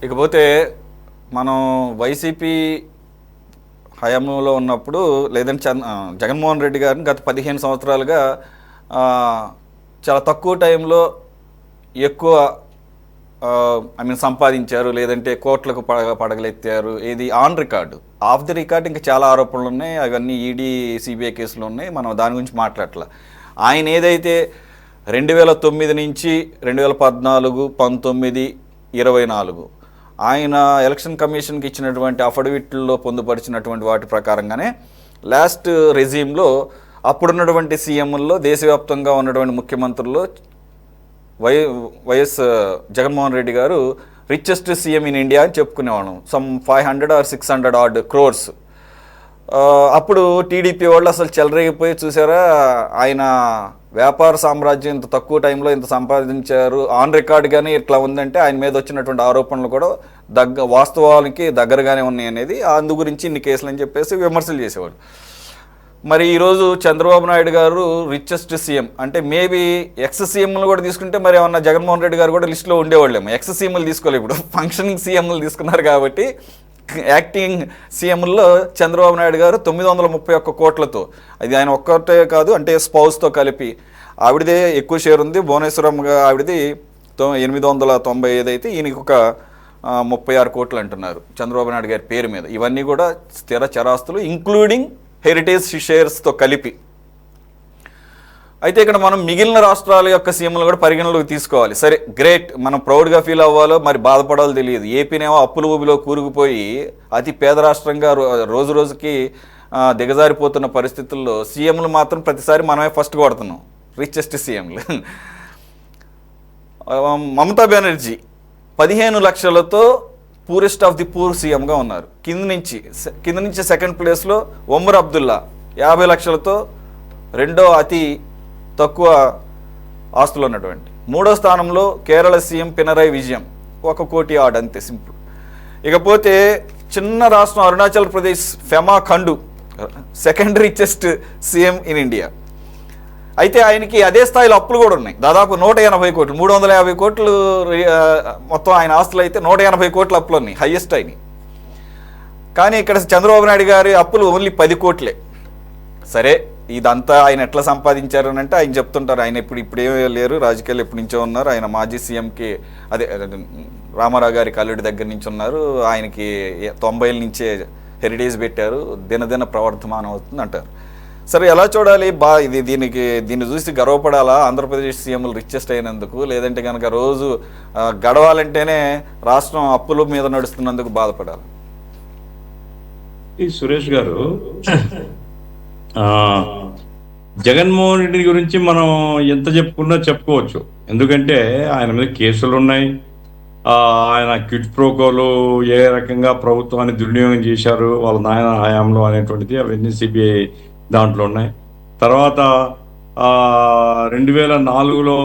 ఇకపోతే మనం వైసీపీ హయాంలో ఉన్నప్పుడు లేదంటే జగన్మోహన్ రెడ్డి గారిని గత 15 సంవత్సరాలుగా చాలా తక్కువ టైంలో ఎక్కువ సంపాదించారు, లేదంటే కోట్లకు పడగలెత్తారు. ఇది on record. Of the record ఇంకా చాలా ఆరోపణలు ఉన్నాయి. అవన్నీ ఈడీ సిబిఐ కేసులు ఉన్నాయి. మనం దాని గురించి మాట్లాడట్లా. ఆయన ఏదైతే 2009 నుంచి 2014, 19, 24 ఆయన ఎలక్షన్ కమిషన్కి ఇచ్చినటువంటి అఫిడవిట్లో పొందుపరిచినటువంటి వాటి ప్రకారంగానే లాస్ట్ రెజీమ్లో అప్పుడున్నటువంటి సీఎంల్లో దేశవ్యాప్తంగా ఉన్నటువంటి ముఖ్యమంత్రుల్లో వైఎస్ జగన్మోహన్ రెడ్డి గారు రిచెస్ట్ సీఎం ఇన్ ఇండియా అని చెప్పుకునేవాళ్ళం. Some 500 or 600 odd crores. అప్పుడు టీడీపీ వాళ్ళు అసలు చెలరేగిపోయి చూసారా, ఆయన వ్యాపార సామ్రాజ్యం ఇంత తక్కువ టైంలో ఇంత సంపాదించారు, ఆన్ రికార్డ్గానే ఇట్లా ఉందంటే ఆయన మీద వచ్చినటువంటి ఆరోపణలు కూడా వాస్తవానికి దగ్గరగానే ఉన్నాయి అనేది, అందు గురించి ఇన్ని కేసులు అని చెప్పేసి విమర్శలు చేసేవాడు. మరి ఈరోజు చంద్రబాబు నాయుడు గారు రిచెస్ట్ సీఎం అంటే మేబీ ఎక్స్ సీఎంలు కూడా తీసుకుంటే మరి ఏమన్నా జగన్మోహన్ రెడ్డి గారు కూడా లిస్టులో ఉండేవాళ్ళేమో. ఎక్స్ సీఎంలు తీసుకోలేదు, ఇప్పుడు ఫంక్షనింగ్ సీఎంలు తీసుకున్నారు కాబట్టి యాక్టింగ్ సీఎంల్లో చంద్రబాబు నాయుడు గారు 931 కోట్లతో, అది ఆయన ఒక్కటే కాదు అంటే స్పౌస్తో కలిపి ఆవిడదే ఎక్కువ షేర్ ఉంది. భువనేశ్వరమ్గా ఆవిడది 895 అయితే ఈయనకి ఒక 36 కోట్లు అంటున్నారు చంద్రబాబు నాయుడు గారి పేరు మీద. ఇవన్నీ కూడా స్థిర చరాస్తులు ఇంక్లూడింగ్ హెరిటేజ్ షేర్స్తో కలిపి. అయితే ఇక్కడ మనం మిగిలిన రాష్ట్రాల యొక్క సీఎంలు కూడా పరిగణలోకి తీసుకోవాలి. సరే గ్రేట్, మనం ప్రౌడ్గా ఫీల్ అవ్వాలో మరి బాధపడాలో తెలియదు. ఏపీనేమో అప్పుల ఊబిలో కూరుకుపోయి అతి పేద రాష్ట్రంగా రోజు రోజుకి దిగజారిపోతున్న పరిస్థితుల్లో సీఎంలు మాత్రం ప్రతిసారి మనమే ఫస్ట్ కొడుతున్నాం, రిచెస్ట్ సీఎంలు. మమతా బెనర్జీ 15 లక్షలతో పూరెస్ట్ ఆఫ్ ది పూర్ సీఎంగా ఉన్నారు. కింద నుంచి సెకండ్ ప్లేస్లో ఒమర్ అబ్దుల్లా 50 లక్షలతో రెండో అతి తక్కువ ఆస్తులు ఉన్నటువంటి. మూడో స్థానంలో కేరళ సీఎం పినరయ్ విజయన్ 1 కోటి ఆడ్, అంతే సింపుల్. ఇకపోతే చిన్న రాష్ట్రం Arunachal Pradesh FEMA Khandu second richest CM in India. అయితే ఆయనకి అదే స్థాయిలో అప్పులు కూడా ఉన్నాయి, దాదాపు 180 కోట్లు, 350 కోట్లు మొత్తం ఆయన ఆస్తులు అయితే 180 కోట్ల అప్పులు ఉన్నాయి, హయ్యెస్ట్ అయినాయి. కానీ ఇక్కడ చంద్రబాబు నాయుడు గారి అప్పులు ఓన్లీ 10 కోట్లే. సరే ఇదంతా ఆయన ఎట్లా సంపాదించారు అని అంటే ఆయన చెప్తుంటారు, ఆయన ఇప్పుడేమీ లేరు, రాజకీయాలు ఎప్పటి నుంచో ఉన్నారు. ఆయన మాజీ సీఎంకి అదే రామారావు గారి కల్లుడి దగ్గర నుంచి ఉన్నారు, ఆయనకి 90ల నుంచే హెరిటేజ్ పెట్టారు, దినదిన ప్రవర్ధమానం అవుతుంది అంటారు. సరే ఎలా చూడాలి దీన్ని చూసి గర్వపడాలా ఆంధ్రప్రదేశ్ సీఎంలు రిచెస్ట్ అయినందుకు, లేదంటే కనుక రోజు గడవాలంటేనే రాష్ట్రం అప్పుల మీద నడుస్తున్నందుకు బాధపడాలి? ఈ సురేష్ గారు, జగన్మోహన్ రెడ్డి గురించి మనం ఎంత చెప్పుకున్నా చెప్పుకోవచ్చు. ఎందుకంటే ఆయన మీద కేసులు ఉన్నాయి, ఆయన క్విడ్ ప్రోకోలు ఏ రకంగా ప్రభుత్వాన్ని దుర్వినియోగం చేశారు వాళ్ళ నాయన హయాంలో అనేటువంటిది అవన్నీ సిబిఐ దాంట్లో ఉన్నాయి. తర్వాత 2004లో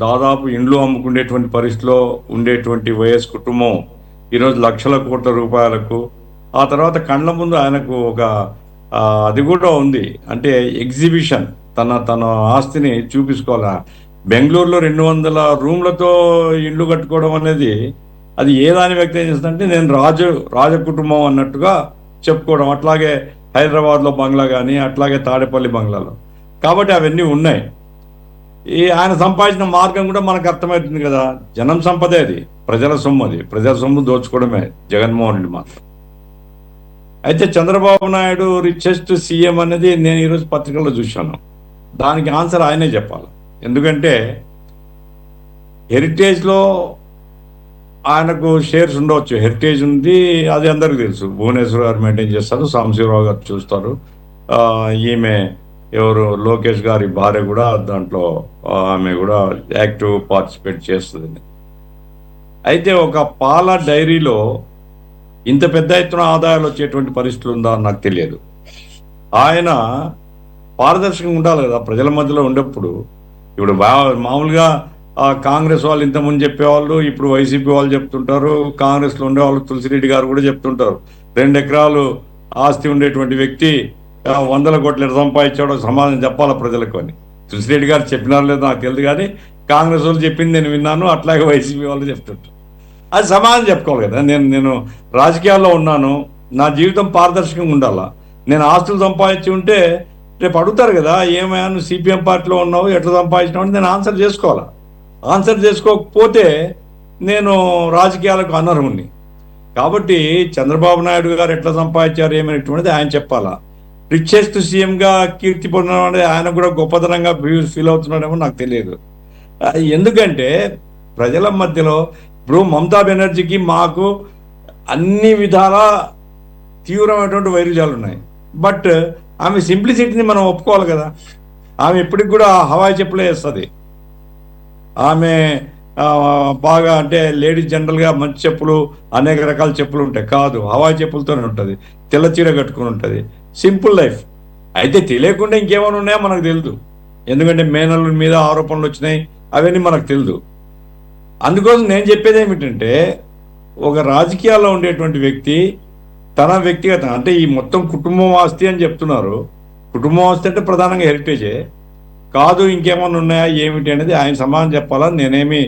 దాదాపు ఇండ్లు అమ్ముకునేటువంటి పరిస్థితిలో ఉండేటువంటి వైఎస్ కుటుంబం ఈరోజు లక్షల కోట్ల రూపాయలకు. ఆ తర్వాత కళ్ళ ముందు ఆయనకు ఒక అది కూడా ఉంది, అంటే ఎగ్జిబిషన్, తన ఆస్తిని చూపించుకోవాలి. బెంగళూరులో 200 రూమ్లతో ఇల్లు కట్టుకోవడం అనేది అది ఏ దాన్ని వ్యక్తం చేస్తుందంటే నేను రాజ కుటుంబం అన్నట్టుగా చెప్పుకోవడం. అట్లాగే హైదరాబాద్లో బంగ్లా కానీ, అట్లాగే తాడేపల్లి బంగ్లాలో. కాబట్టి అవన్నీ ఉన్నాయి. ఆయన సంపాదించిన మార్గం కూడా మనకు అర్థమవుతుంది కదా, జనం సంపదే, అది ప్రజల సొమ్ము, అది ప్రజల సొమ్ము దోచుకోవడమే జగన్మోహన్ రెడ్డి మాత్రం. అయితే చంద్రబాబు నాయుడు రిచెస్ట్ సీఎం అనేది నేను ఈరోజు పత్రికల్లో చూశాను, దానికి ఆన్సర్ ఆయనే చెప్పాలి. ఎందుకంటే హెరిటేజ్లో ఆయనకు షేర్స్ ఉండవచ్చు, హెరిటేజ్ ఉంది, అది అందరికీ తెలుసు. భువనేశ్వర్ గారు మెయింటైన్ చేస్తారు, సాంబశివరావు గారు చూస్తారు, ఈమె ఎవరు లోకేష్ గారి భార్య కూడా దాంట్లో ఆమె కూడా యాక్టివ్ పార్టిసిపేట్ చేస్తుంది. అయితే ఒక పాల డైరీలో ఇంత పెద్ద ఎత్తున ఆదాయాలు వచ్చేటువంటి పరిస్థితులు ఉందా నాకు తెలియదు. ఆయన పారదర్శకంగా ఉండాలి కదా ప్రజల మధ్యలో ఉండేప్పుడు. ఇప్పుడు మామూలుగా కాంగ్రెస్ వాళ్ళు ఇంతకుముందు చెప్పేవాళ్ళు, ఇప్పుడు వైసీపీ వాళ్ళు చెప్తుంటారు, కాంగ్రెస్లో ఉండేవాళ్ళు తులసిరెడ్డి గారు కూడా చెప్తుంటారు 2 ఎకరాలు ఆస్తి ఉండేటువంటి వ్యక్తి 100 కోట్లు సంపాదించాడో సమాధానం చెప్పాలా ప్రజలకు అని. తులసిరెడ్డి గారు చెప్పినారు లేదు నాకు తెలియదు, కానీ కాంగ్రెస్ వాళ్ళు చెప్పింది నేను విన్నాను, అట్లాగే వైసీపీ వాళ్ళు చెప్తుంటారు. అది సమాధానం చెప్పుకోవాలి కదా. నేను రాజకీయాల్లో ఉన్నాను, నా జీవితం పారదర్శకంగా ఉండాలా. నేను ఆస్తులు సంపాదించి ఉంటే రేపు అడుగుతారు కదా, ఏమైనా నువ్వు సిపిఎం పార్టీలో ఉన్నావు, ఎట్లా సంపాదించినావు అని నేను ఆన్సర్ చేసుకోవాలా. ఆన్సర్ చేసుకోకపోతే నేను రాజకీయాలకు అనర్హుణ్ణి. కాబట్టి చంద్రబాబు నాయుడు గారు ఎట్లా సంపాదించారు ఏమైనటువంటిది ఆయన చెప్పాలా. రిచెస్ట్ సీఎంగా కీర్తి పొందడం అనేది ఆయన కూడా గొప్పతనంగా ఫీల్ అవుతున్నాడేమో నాకు తెలియదు. ఎందుకంటే ప్రజల మధ్యలో ఇప్పుడు మమతా బెనర్జీకి మాకు అన్ని విధాల తీవ్రమైనటువంటి వైరుధ్యాలు ఉన్నాయి. బట్ ఆమె సింప్లిసిటీని మనం ఒప్పుకోవాలి కదా. ఆమె ఇప్పటికి కూడా హవాయి చెప్పులే వేస్తుంది. ఆమె బాగా అంటే లేడీస్ జనరల్గా మంచి చెప్పులు, అనేక రకాల చెప్పులు ఉంటాయి, కాదు హవాయి చెప్పులతోనే ఉంటుంది, తెల్ల చీర కట్టుకుని ఉంటుంది, సింపుల్ లైఫ్. అయితే తెలియకుండా ఇంకేమైనా ఉన్నాయో మనకు తెలియదు, ఎందుకంటే మేనల్లుల మీద ఆరోపణలు వచ్చినాయి, అవన్నీ మనకు తెలియదు. అందుకోసం నేను చెప్పేది ఏమిటంటే, ఒక రాజకీయాల్లో ఉండేటువంటి వ్యక్తి తన వ్యక్తిగత అంటే ఈ మొత్తం కుటుంబం ఆస్తి అని చెప్తున్నారు. కుటుంబం ఆస్తి అంటే ప్రధానంగా హెరిటేజే కాదు, ఇంకేమైనా ఉన్నాయా ఏమిటి అనేది ఆయన సమాధానం చెప్పాలని నేనేమి,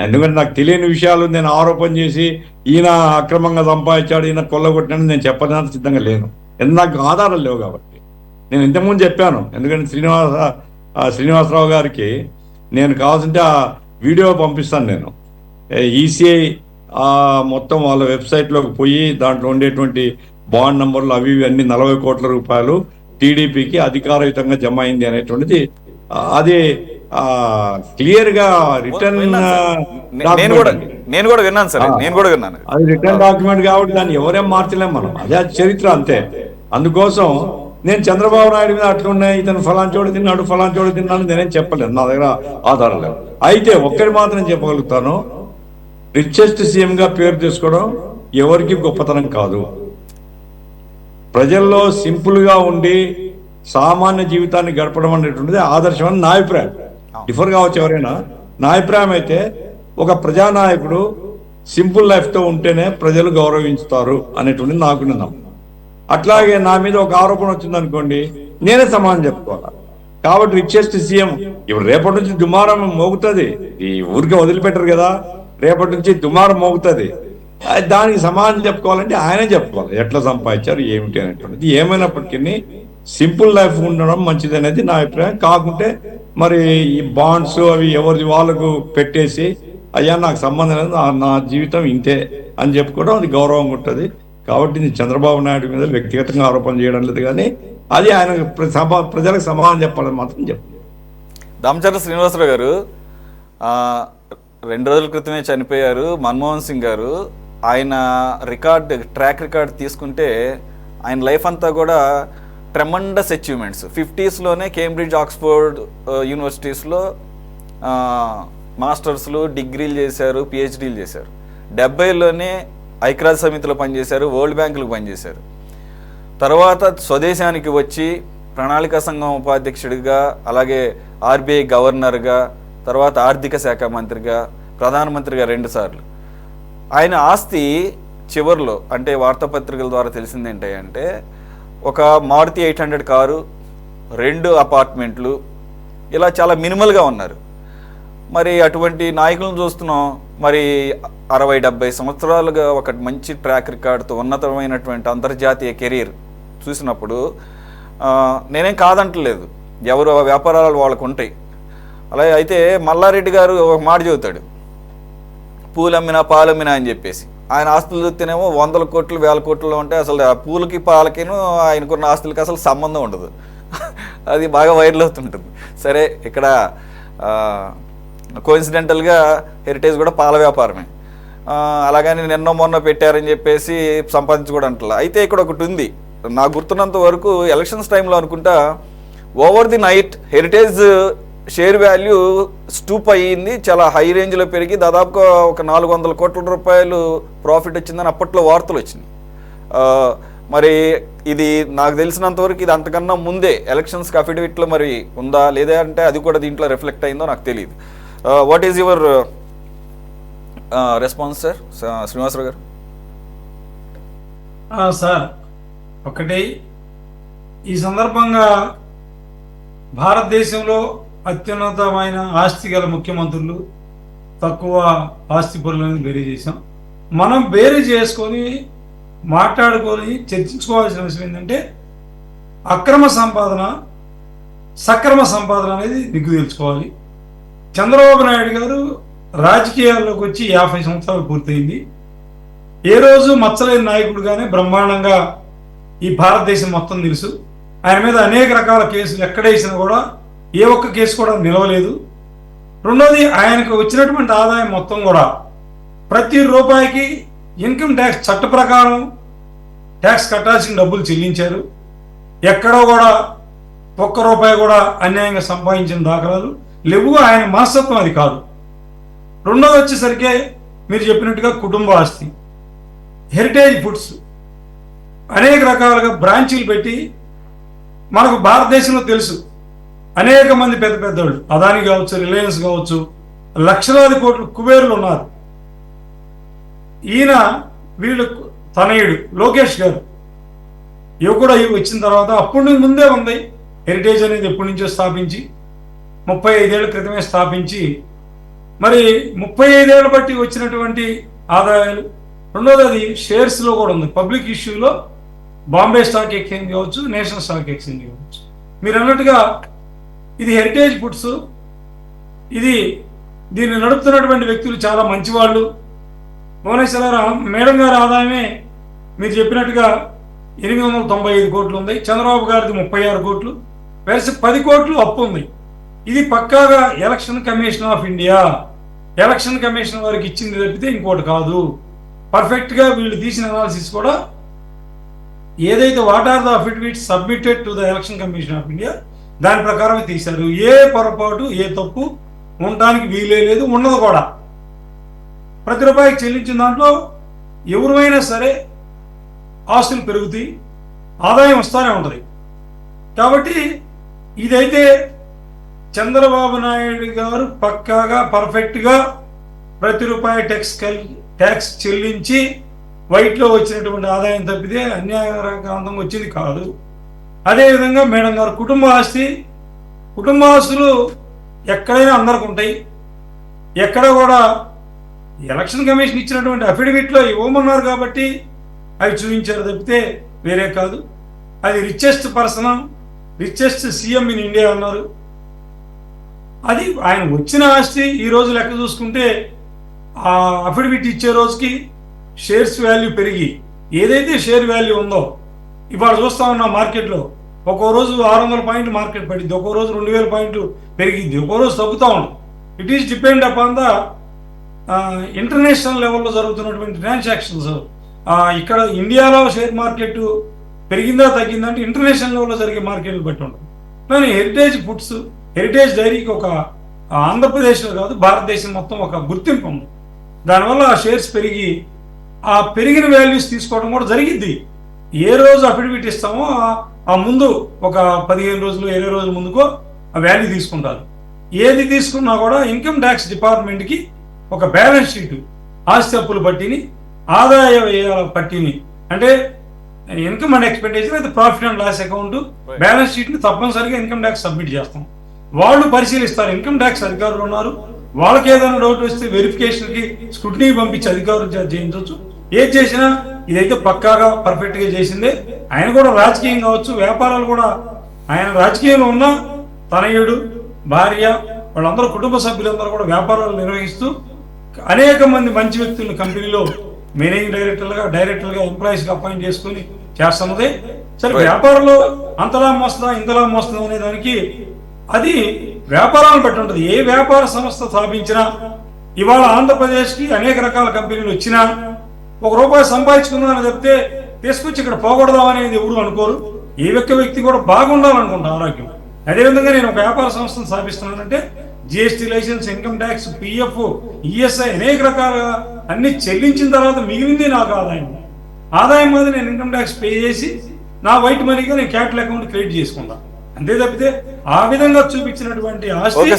ఎందుకంటే నాకు తెలియని విషయాలు నేను ఆరోపణ చేసి ఈయన అక్రమంగా సంపాదించాడు, ఈయన కొల్లగొట్టినని నేను చెప్పడానికి సిద్ధంగా లేను, ఎందుకంటే నాకు ఆధారాలు లేవు కాబట్టి. నేను ఇంతకుముందు చెప్పాను, ఎందుకంటే శ్రీనివాసరావు గారికి నేను కావాల్సింటే ఆ వీడియో పంపిస్తాను. నేను ఈసీఐ మొత్తం వాళ్ళ వెబ్సైట్లోకి పోయి దాంట్లో ఉండేటువంటి బాండ్ నంబర్లు అవి ఇవి అన్ని 40 కోట్ల రూపాయలు టీడీపీకి అధికారయుతంగా జమ అయింది అనేటువంటిది అది క్లియర్ గా రిటర్న్ నేను కూడా విన్నాను సార్, నేను కూడా విన్నాను. అది రిటర్న్ డాక్యుమెంట్ కాబట్టి దాన్ని ఎవరేం మార్చలేం మనం, అదే చరిత్ర అంతే. అందుకోసం నేను చంద్రబాబు నాయుడు మీద అట్లున్నాయి, ఇతను ఫలాన్ చోటు తిన్నాను నేనేం చెప్పలేను, నా దగ్గర ఆధారం లేదు. అయితే ఒక్కటి మాత్రం చెప్పగలుగుతాను, రిచెస్ట్ సీఎంగా పేరు తీసుకోవడం ఎవరికి గొప్పతనం కాదు. ప్రజల్లో సింపుల్గా ఉండి సామాన్య జీవితాన్ని గడపడం అనేటువంటిది ఆదర్శం అని నా అభిప్రాయం. డిఫర్ కావచ్చు ఎవరైనా, నా అభిప్రాయం అయితే ఒక ప్రజానాయకుడు సింపుల్ లైఫ్తో ఉంటేనే ప్రజలు గౌరవించుతారు అనేటువంటిది నాకు నమ్మకం. అట్లాగే నా మీద ఒక ఆరోపణ వచ్చింది అనుకోండి, నేనే సమాధానం చెప్పుకోవాలి. కాబట్టి రిచెస్ట్ సీఎం ఇప్పుడు రేపటి నుంచి దుమారం మోగుతుంది, ఈ ఊరికే వదిలిపెట్టరు కదా, రేపటి నుంచి దుమారం మోగుతుంది. దానికి సమాధానం చెప్పుకోవాలంటే ఆయనే చెప్పుకోవాలి ఎట్లా సంపాదించారు ఏమిటి అనేటువంటిది. ఏమైనప్పటికీ సింపుల్ లైఫ్ ఉండడం మంచిది అనేది నా అభిప్రాయం. కాకుంటే మరి ఈ బాండ్స్ అవి ఎవరి వాళ్ళకు పెట్టేసి అయ్యా నాకు సంబంధం లేదు, నా జీవితం ఇంతే అని చెప్పుకోవడం అది గౌరవంగా ఉంటుంది. కాబట్టి నేను చంద్రబాబు నాయుడు మీద వ్యక్తిగతంగా ఆరోపణ చేయడం లేదు, కానీ అది ఆయన ప్రజలకు సమాధానం చెప్పాలని మాత్రం చెప్పాలి. దామచర్ల శ్రీనివాసరావు గారు 2 రోజుల క్రితమే చనిపోయారు మన్మోహన్ సింగ్ గారు. ఆయన ట్రాక్ రికార్డ్ తీసుకుంటే ఆయన లైఫ్ అంతా కూడా tremendous achievements. 50s Cambridge, Oxford యూనివర్సిటీస్లో మాస్టర్స్లు, డిగ్రీలు చేశారు, పిహెచ్డీలు చేశారు. 70లోనే ఐక్యరాజ్య సమితిలో పనిచేశారు, వరల్డ్ బ్యాంకులకు పనిచేశారు. తర్వాత స్వదేశానికి వచ్చి ప్రణాళికా సంఘం ఉపాధ్యక్షుడిగా, అలాగే ఆర్బీఐ గవర్నర్గా, తర్వాత ఆర్థిక శాఖ మంత్రిగా, ప్రధానమంత్రిగా 2 సార్లు. ఆయన ఆస్తి చివరిలో అంటే వార్తాపత్రికల ద్వారా తెలిసింది ఏంటంటే ఒక మారుతి 800 కారు, 2 అపార్ట్మెంట్లు, ఇలా చాలా మినిమల్గా ఉన్నారు. మరి అటువంటి నాయకులను చూస్తున్నాం. మరి 60-70 సంవత్సరాలుగా ఒక మంచి ట్రాక్ రికార్డుతో ఉన్నతమైనటువంటి అంతర్జాతీయ కెరీర్ చూసినప్పుడు నేనేం కాదంటలేదు, ఎవరు వ్యాపారాలు వాళ్ళకు ఉంటాయి. అలాగే అయితే మల్లారెడ్డి గారు ఒక మాట చెబుతాడు, పూలమ్మినా పాలమ్మినా అని చెప్పేసి. ఆయన ఆస్తులు చూస్తేనేమో 100 కోట్లు 1000 కోట్లలో ఉంటే అసలు ఆ పూలకి పాలకిను ఆయనకున్న ఆస్తులకి అసలు సంబంధం ఉండదు. అది బాగా వైరల్ అవుతుంటుంది. సరే, ఇక్కడ కోఇన్సిడెంటల్గా హెరిటేజ్ కూడా పాల వ్యాపారమే. అలాగని నిన్న మొన్న పెట్టారని చెప్పేసి సంపాదించుకోవడం అంటలా. అయితే ఇక్కడ ఒకటి ఉంది, నాకు గుర్తున్నంత వరకు ఎలక్షన్స్ టైంలో అనుకుంటా over the night heritage share value stoop అయ్యింది, చాలా హై రేంజ్లో పెరిగి దాదాపుగా ఒక 400 కోట్ల రూపాయలు ప్రాఫిట్ వచ్చిందని అప్పట్లో వార్తలు వచ్చినాయి. మరి ఇది నాకు తెలిసినంతవరకు ఇది అంతకన్నా ముందే ఎలక్షన్స్కి అఫిడవిట్లో మరి ఉందా లేదా అంటే అది కూడా దీంట్లో రిఫ్లెక్ట్ అయిందో నాకు తెలియదు. What is your response sir Srinivasarao garu? Sir, ఒకటి ఈ సందర్భంగా భారతదేశంలో అత్యున్నతమైన ఆస్తి గల ముఖ్యమంత్రులు, తక్కువ ఆస్తి పరులను వేరే చేశాం. మనం వేరు చేసుకొని మాట్లాడుకొని చర్చించుకోవాల్సిన విషయం ఏంటంటే అక్రమ సంపాదన సక్రమ సంపాదన అనేది దిగ్గు తెలుసుకోవాలి. చంద్రబాబు నాయుడు గారు రాజకీయాల్లోకి వచ్చి 50 సంవత్సరాలు పూర్తయింది. ఏ రోజు మచ్చలేని నాయకుడుగానే బ్రహ్మాండంగా ఈ భారతదేశం మొత్తం తెలుసు. ఆయన మీద అనేక రకాల కేసులు ఎక్కడేసినా కూడా ఏ ఒక్క కేసు కూడా నిలవలేదు. రెండోది, ఆయనకు వచ్చినటువంటి ఆదాయం మొత్తం కూడా ప్రతి రూపాయికి ఇన్కమ్ ట్యాక్స్ చట్ట ప్రకారం ట్యాక్స్ కట్టాల్సిన డబ్బులు చెల్లించారు. ఎక్కడో కూడా ఒక్క రూపాయి కూడా అన్యాయంగా సంపాదించిన దాఖలాలు లేవు. ఆయన మనస్తత్వం అది కాదు. రెండోది వచ్చేసరికి మీరు చెప్పినట్టుగా కుటుంబ ఆస్తి, హెరిటేజ్ ఫుడ్స్ అనేక రకాలుగా బ్రాంచీలు పెట్టి మనకు భారతదేశంలో తెలుసు అనేక మంది పెద్ద పెద్దవాళ్ళు, అదాని కావచ్చు, రిలయన్స్ కావచ్చు, లక్షలాది కోట్లు కుబేరులు ఉన్నారు. ఈయన వీళ్ళు తనయుడు లోకేష్ గారు కూడా వచ్చిన తర్వాత అప్పటి నుంచి ముందే ఉంది హెరిటేజ్ అనేది. ఎప్పటి నుంచో స్థాపించి 35 ఏళ్ల క్రితమే స్థాపించి మరి 35 ఏళ్ళ బట్టి వచ్చినటువంటి ఆదాయాలు. రెండోది, అది షేర్స్లో కూడా ఉంది. పబ్లిక్ ఇష్యూలో బాంబే స్టాక్ ఎక్స్చేంజ్ కావచ్చు, నేషనల్ స్టాక్ ఎక్స్చేంజ్ కావచ్చు. మీరు అన్నట్టుగా ఇది హెరిటేజ్ ఫుడ్స్. దీన్ని నడుపుతున్నటువంటి వ్యక్తులు చాలా మంచివాళ్ళు. భువనేశ్వరరావు మేడం గారి ఆదాయమే మీరు చెప్పినట్టుగా 895 కోట్లు ఉంది. చంద్రబాబు గారిది 36 కోట్లు, వెరసి 10 కోట్లు అప్పు ఉంది. ఇది పక్కాగా election commission of India, election commission వారికి ఇచ్చింది తప్పితే ఇంకోటి కాదు. పర్ఫెక్ట్గా వీళ్ళు తీసిన అనాలిసిస్ కూడా ఏదైతే what are the affidavits submitted to the election commission of India దాని ప్రకారమే తీశారు. ఏ పొరపాటు ఏ తప్పు ఉండడానికి వీలే లేదు, ఉండదు కూడా. ప్రతి రూపాయికి చెల్లించిన దాంట్లో ఎవరైనా సరే ఆస్తులు పెరుగుతాయి, ఆదాయం వస్తూనే ఉంటుంది. కాబట్టి ఇదైతే చంద్రబాబు నాయుడు గారు పక్కాగా పర్ఫెక్ట్గా ప్రతి రూపాయి ట్యాక్స్ చెల్లించి వైట్లో వచ్చినటువంటి ఆదాయం తప్పితే అన్యాయకాంతంగా వచ్చింది కాదు. అదేవిధంగా మేడం గారు కుటుంబ ఆస్తులు ఎక్కడైనా అందరికి ఉంటాయి. ఎక్కడ కూడా ఎలక్షన్ కమిషన్ ఇచ్చినటువంటి అఫిడవిట్లో ఇవ్వమన్నారు కాబట్టి అవి చూపించారు తప్పితే వేరే కాదు. అది richest person, richest CM in India అన్నారు. అది ఆయన వచ్చిన ఆస్తి ఈ రోజు లెక్క చూసుకుంటే ఆ అఫిడవిట్ ఇచ్చే రోజుకి షేర్స్ వాల్యూ పెరిగి ఏదైతే షేర్ వాల్యూ ఉందో ఇవాళ చూస్తా ఉన్నాం మార్కెట్లో. ఒక్కో రోజు 600 పాయింట్లు మార్కెట్ పడిద్ది, ఒక్కో రోజు 2000 పాయింట్లు పెరిగిద్ది, ఒక్కో రోజు తగ్గుతూ ఉంది. It is depend upon the international లెవెల్లో జరుగుతున్నటువంటి ట్రాన్సాక్షన్స్. ఇక్కడ ఇండియాలో షేర్ మార్కెట్ పెరిగిందా తగ్గిందా అంటే ఇంటర్నేషనల్ లెవెల్లో జరిగే మార్కెట్లు బట్టి ఉంటుంది. కానీ హెరిటేజ్ ఫుడ్స్, హెరిటేజ్ డైరీకి ఒక ఆంధ్రప్రదేశ్లో కాదు భారతదేశం మొత్తం ఒక గుర్తింపు ఉంది. దానివల్ల ఆ షేర్స్ పెరిగి ఆ పెరిగిన వాల్యూస్ తీసుకోవడం కూడా జరిగింది. ఏ రోజు అఫిడవిట్ ఇస్తామో ఆ ముందు ఒక 15 రోజులు 20 రోజుల ముందుకో ఆ వాల్యూ తీసుకుంటారు. ఏది తీసుకున్నా కూడా ఇన్కమ్ ట్యాక్స్ డిపార్ట్మెంట్కి ఒక బ్యాలెన్స్ షీట్, ఆస్తి అప్పుల పట్టిని, ఆదాయ వ్యయాల పట్టిని, అంటే ఇన్కమ్ అండ్ ఎక్స్పెండిచర్ అయితే profit and loss account balance షీట్ని తప్పనిసరిగా ఇన్కమ్ ట్యాక్స్ సబ్మిట్ చేస్తాం. వాళ్ళు పరిశీలిస్తారు. ఇన్కమ్ ట్యాక్స్ అధికారులు ఉన్నారు, వాళ్ళకి ఏదైనా డౌట్ వస్తే వెరిఫికేషన్కి స్క్రూటినీ పంపించి అధికారులు చేయించవచ్చు. ఏది చేసినా ఇదైతే పక్కాగా పర్ఫెక్ట్గా చేసిందే. ఆయన కూడా రాజకీయం కావచ్చు, వ్యాపారాలు కూడా ఆయన రాజకీయంలో ఉన్న తనయుడు, భార్య, వాళ్ళందరూ కుటుంబ సభ్యులందరూ కూడా వ్యాపారాలు నిర్వహిస్తూ అనేక మంది మంచి వ్యక్తులను కంపెనీలో మేనేజింగ్ డైరెక్టర్గా ఎంప్లాయీస్గా అపాయింట్ చేసుకుని చేస్తున్నదే. సరే, వ్యాపారంలో అంతలా మోస్తుందా ఇంతలా మోస్తుందా అనే దానికి అది వ్యాపారాలను బట్టి ఉంటుంది. ఏ వ్యాపార సంస్థ స్థాపించినా ఇవాళ ఆంధ్రప్రదేశ్కి అనేక రకాల కంపెనీలు వచ్చినా ₹1 సంపాదించుకుందామని చెప్తే తీసుకొచ్చి ఇక్కడ పోకూడదామనేది ఎవరు అనుకోరు. ఏ వ్యక్తి కూడా బాగుండాలనుకుంటా ఆరోగ్యం. అదేవిధంగా నేను ఒక వ్యాపార సంస్థను స్థాపిస్తున్నానంటే GST license, income tax, PF, ESI అనేక రకాలుగా అన్ని చెల్లించిన తర్వాత మిగిలింది నాకు ఆదాయం మీద నేను ఇన్కమ్ ట్యాక్స్ పే చేసి నా వైట్ మనీగా నేను క్యాపిటల్ అకౌంట్ క్రియేట్ చేసుకుంటా. అంతే తప్పితే ఆ విధంగా చూపించినటువంటి ఆస్తి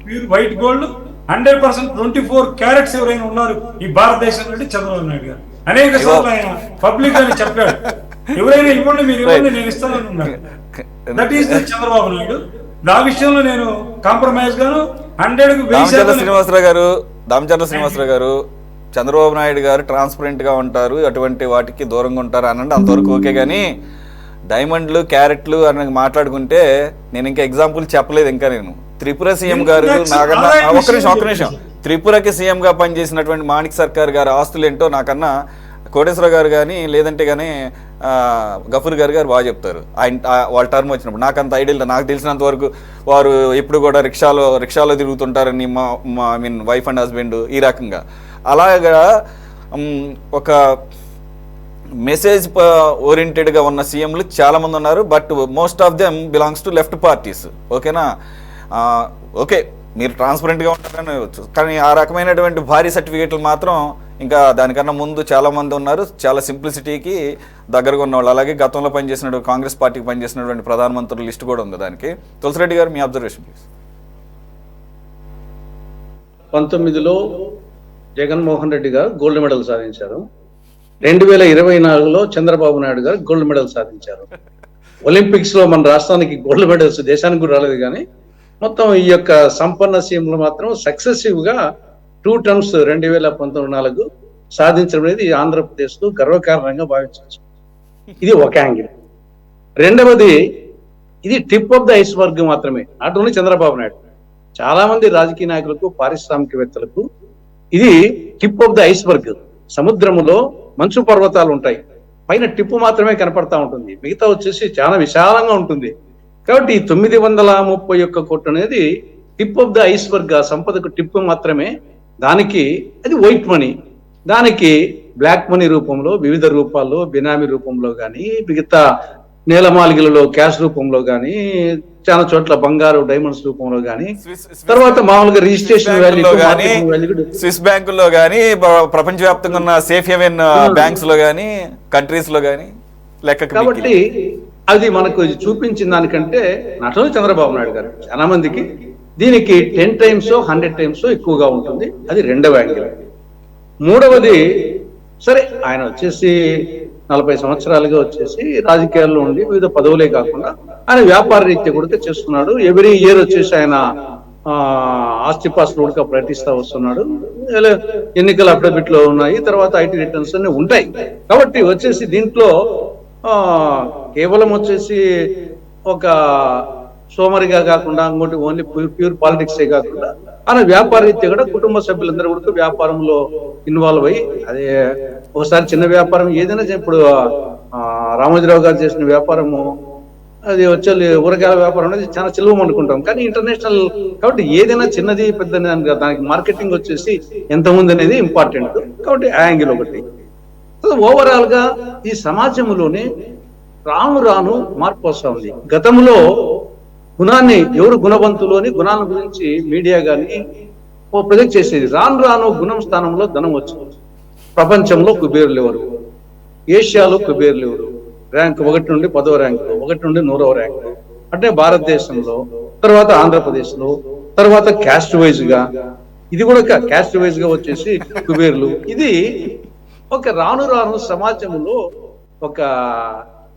ప్యూర్ వైట్ గోల్డ్ 100% 24 క్యారెట్స్ ఎవరైనా ఉన్నారు ఈ భారతదేశంలో అంటే చంద్రబాబు నాయుడు గారు. అనేక సార్లు ఆయన పబ్లిక్ అని చెప్పాడు, ఎవరైనా ఇవ్వండి, మీరు ఇవ్వండి, నేను ఇస్తానని ఉన్నాడు. That is the Chandrababu Naidu. ఆ విషయంలో నేను కాంప్రమైజ్ గాను 100కు 1000. దామచర్ల శ్రీనివాసరావు గారు చంద్రబాబు నాయుడు గారు ట్రాన్స్పరెంట్గా ఉంటారు, అటువంటి వాటికి దూరంగా ఉంటారు అనండి, అంతవరకు ఓకే. కానీ డైమండ్లు క్యారెట్లు అని మాట్లాడుకుంటే నేను ఇంకా ఎగ్జాంపుల్ చెప్పలేదు. ఇంకా నేను త్రిపుర సీఎం గారు నాకన్నా ఒక్క నిమిషం త్రిపురకి సీఎంగా పనిచేసినటువంటి మాణిక్ సర్కార్ గారి ఆస్తులు ఏంటో నాకన్నా కోటేశ్వర గారు కానీ లేదంటే కానీ గఫూర్ గారు బాగా చెప్తారు. వాళ్ళ టర్మ్ వచ్చినప్పుడు నాకు అంత ఐడియా, నాకు తెలిసినంత వరకు వారు ఎప్పుడు కూడా రిక్షాలో తిరుగుతుంటారని I mean wife and husband ఈ రకంగా. అలాగా ఒక మెసేజ్ ఓరియంటెడ్గా ఉన్న సీఎంలు చాలామంది ఉన్నారు. But most of them belongs to left parties. ఓకేనా? ఓకే, మీరు ట్రాన్స్పరెంట్గా ఉంటారని వచ్చు, కానీ ఆ రకమైనటువంటి భారీ సర్టిఫికేట్లు మాత్రం ఇంకా దానికన్నా ముందు చాలామంది ఉన్నారు, చాలా సింప్లిసిటీకి దగ్గరగా ఉన్నవాళ్ళు. అలాగే గతంలో పనిచేసినటువంటి కాంగ్రెస్ పార్టీకి పనిచేసినటువంటి ప్రధానమంత్రుల లిస్ట్ కూడా ఉంది దానికి. తులసిరెడ్డి గారు మీ అబ్జర్వేషన్ ప్లీజ్. 19లో జగన్మోహన్ రెడ్డి గారు గోల్డ్ మెడల్ సాధించారు. 2024లో చంద్రబాబు నాయుడు గారు గోల్డ్ మెడల్ సాధించారు. ఒలింపిక్స్ లో మన రాష్ట్రానికి గోల్డ్ మెడల్స్ దేశానికి కూడా రాలేదు, కానీ మొత్తం ఈ యొక్క సంపన్న సీఎంలు మాత్రం సక్సెసివ్ గా 2 టర్మ్స్ 2019-4 సాధించడం అనేది ఆంధ్రప్రదేశ్ లో గర్వకారణంగా భావించవచ్చు. ఇది ఒక యాంగిల్. రెండవది, ఇది టిప్ ఆఫ్ ద ఐస్బర్గ్ మాత్రమే. నాట్ ఓన్లీ చంద్రబాబు నాయుడు, చాలా మంది రాజకీయ నాయకులకు, పారిశ్రామికవేత్తలకు ఇది టిప్ ఆఫ్ ద ఐస్బర్గ్. సముద్రములో మంచు పర్వతాలు ఉంటాయి, పైన టిప్పు మాత్రమే కనపడతా ఉంటుంది, మిగతా వచ్చేసి చాలా విశాలంగా ఉంటుంది. కాబట్టి 931 కోట్లు అనేది టిప్ ఆఫ్ ద ఐస్బర్గ్, ఆ సంపదకు టిప్పు మాత్రమే. దానికి అది వైట్ మనీ, దానికి బ్లాక్ మనీ రూపంలో, వివిధ రూపాల్లో, బినామీ రూపంలో కానీ, మిగతా నేలమాలిగలలో క్యాష్ రూపంలో కానీ, చాలా చోట్ల బంగారు డైమండ్స్ రూపంలో కానీ, తర్వాత మామూలుగా రిజిస్ట్రేషన్ వాల్యూ స్విస్ బ్యాంకుల్లో కానీ, ప్రపంచవ్యాప్తంగా ఉన్న సేఫ్ హెవెన్ బ్యాంక్స్ లో కానీ, కంట్రీస్ లో కానీ లెక్క. కాబట్టి అది మనకు చూపించిన దానికంటే నటన చంద్రబాబు నాయుడు గారు చాలా మందికి దీనికి 10 times 100 times ఎక్కువగా ఉంటుంది. అది రెండవ యాంగిల్. మూడవది, సరే ఆయన వచ్చేసి 40 సంవత్సరాలుగా వచ్చేసి రాజకీయాల్లో ఉండి వివిధ పదవులే కాకుండా ఆయన వ్యాపార రీత్యా కూడా చేస్తున్నాడు. ఎవ్రీ ఇయర్ వచ్చేసి ఆయన ఆస్తిపాస్తులు కూడా ప్రకటిస్తూ వస్తున్నాడు. ఎన్నికల అఫిడవిట్ లో ఉన్నాయి, తర్వాత ఐటీ రిటర్న్స్ అన్ని ఉంటాయి. కాబట్టి వచ్చేసి దీంట్లో కేవలం వచ్చేసి ఒక సోమరిగా కాకుండా ఇంకోటి ఓన్లీ ప్యూర్ పాలిటిక్సే కాకుండా ఆయన వ్యాపార రీత్యా కూడా కుటుంబ సభ్యులందరూ కూడా వ్యాపారంలో ఇన్వాల్వ్ అయ్యి, అదే ఒకసారి చిన్న వ్యాపారం ఏదైనా, ఇప్పుడు రామోజీరావు గారు చేసిన వ్యాపారము అది వచ్చే ఊరగాయల వ్యాపారం అనేది చాలా సులభం అనుకుంటాం, కానీ ఇంటర్నేషనల్ కాబట్టి ఏదైనా చిన్నది పెద్దది దానికి మార్కెటింగ్ వచ్చేసి ఎంతమంది అనేది ఇంపార్టెంట్. కాబట్టి ఆ యాంగిల్ ఒకటి. ఓవరాల్ గా ఈ సమాజంలోనే రాను రాను మార్పు వస్తూ ఉంది. గతంలో గుణాన్ని ఎవరు గుణవంతులు అని గుణాల గురించి మీడియా కానీ ప్రొజెక్ట్ చేసేది. రాను రాను గుణం స్థానంలో ధనం వచ్చింది. ప్రపంచంలో కుబేరులు ఎవరు, ఏషియాలో కుబేరులు ఎవరు, ర్యాంక్ 1 నుండి 10వ ర్యాంకు, 1 నుండి 100వ ర్యాంకు, అంటే భారతదేశంలో, తర్వాత ఆంధ్రప్రదేశ్ లో, తర్వాత క్యాస్ట్ వైజ్ గా, ఇది కూడా క్యాస్ట్ వైజ్ గా వచ్చేసి కుబేరులు. ఇది ఒక రాను రాను సమాజంలో ఒక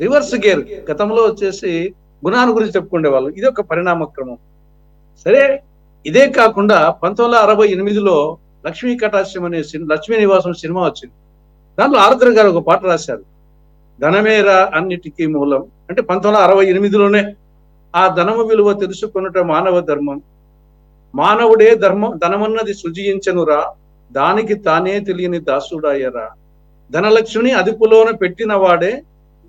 రివర్స్ గేర్. గతంలో వచ్చేసి గుణాన్ని గురించి చెప్పుకునే వాళ్ళు, ఇది ఒక పరిణామ క్రమం. సరే, ఇదే కాకుండా 1968లో లక్ష్మీ కటాక్షం అనే లక్ష్మీ నివాసం సినిమా వచ్చింది. దాంట్లో ఆరుద్ర గారు ఒక పాట రాశారు, ధనమేరా అన్నిటికీ మూలం. అంటే 1968లోనే ఆ ధనము విలువ తెలుసుకొనుట మానవ ధర్మం, మానవుడే ధనమన్నది సృజించనురా, దానికి తానే తెలియని దాసుడాయరా, ధనలక్ష్మిని అదుపులోన పెట్టిన వాడే